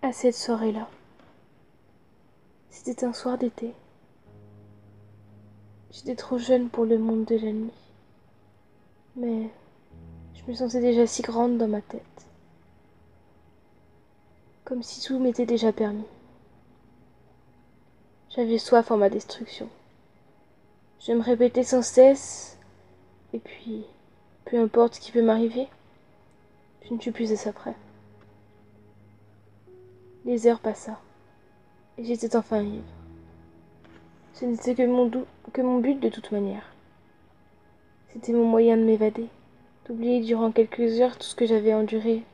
À cette soirée-là. C'était un soir d'été. J'étais trop jeune pour le monde de la nuit. Mais je me sentais déjà si grande dans ma tête. Comme si tout m'était déjà permis. J'avais soif en ma destruction. Je me répétais sans cesse. Et puis, peu importe ce qui peut m'arriver, je ne suis plus à ça près. Les heures passèrent. Et j'étais enfin ivre. Ce n'était que mon but de toute manière. C'était mon moyen de m'évader, d'oublier durant quelques heures tout ce que j'avais enduré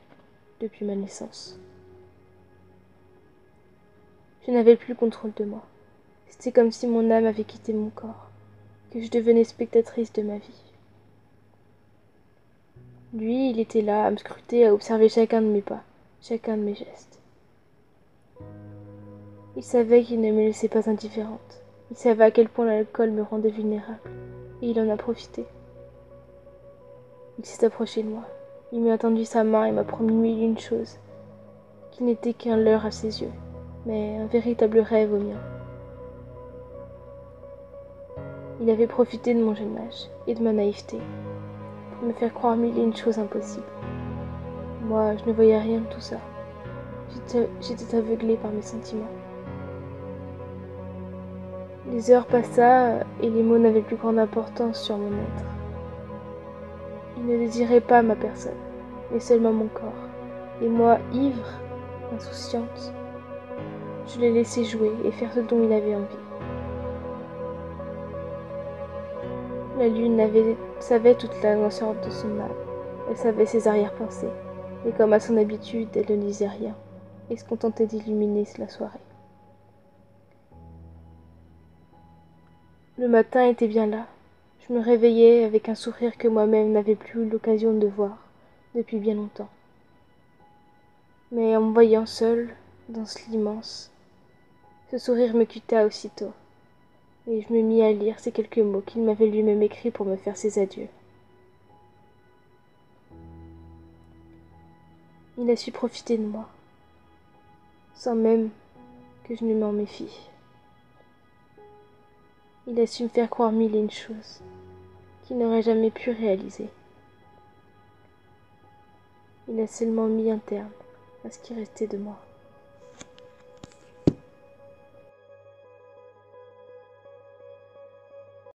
depuis ma naissance. Je n'avais plus le contrôle de moi. C'était comme si mon âme avait quitté mon corps, que je devenais spectatrice de ma vie. Lui, il était là, à me scruter, à observer chacun de mes pas, chacun de mes gestes. Il savait qu'il ne me laissait pas indifférente. Il savait à quel point l'alcool me rendait vulnérable, et il en a profité. Il s'est approché de moi. Il m'a tendu sa main et m'a promis mille et une choses, qui n'étaient qu'un leurre à ses yeux, mais un véritable rêve au mien. Il avait profité de mon jeune âge et de ma naïveté pour me faire croire mille et une choses impossibles. Moi, je ne voyais rien de tout ça. J'étais aveuglée par mes sentiments. Les heures passèrent et les mots n'avaient plus grande importance sur mon être. Il ne désirait pas ma personne, mais seulement mon corps. Et moi, ivre, insouciante, je l'ai laissé jouer et faire ce dont il avait envie. La lune savait toute la noirceur de son âme. Elle savait ses arrière-pensées. Et comme à son habitude, elle ne disait rien et se contentait d'illuminer la soirée. Le matin était bien là. Je me réveillais avec un sourire que moi-même n'avais plus eu l'occasion de voir depuis bien longtemps. Mais en me voyant seule, dans ce lit immense, ce sourire me quitta aussitôt, et je me mis à lire ces quelques mots qu'il m'avait lui-même écrits pour me faire ses adieux. Il a su profiter de moi, sans même que je ne m'en méfie. Il a su me faire croire mille et une choses qu'il n'aurait jamais pu réaliser. Il a seulement mis un terme à ce qui restait de moi.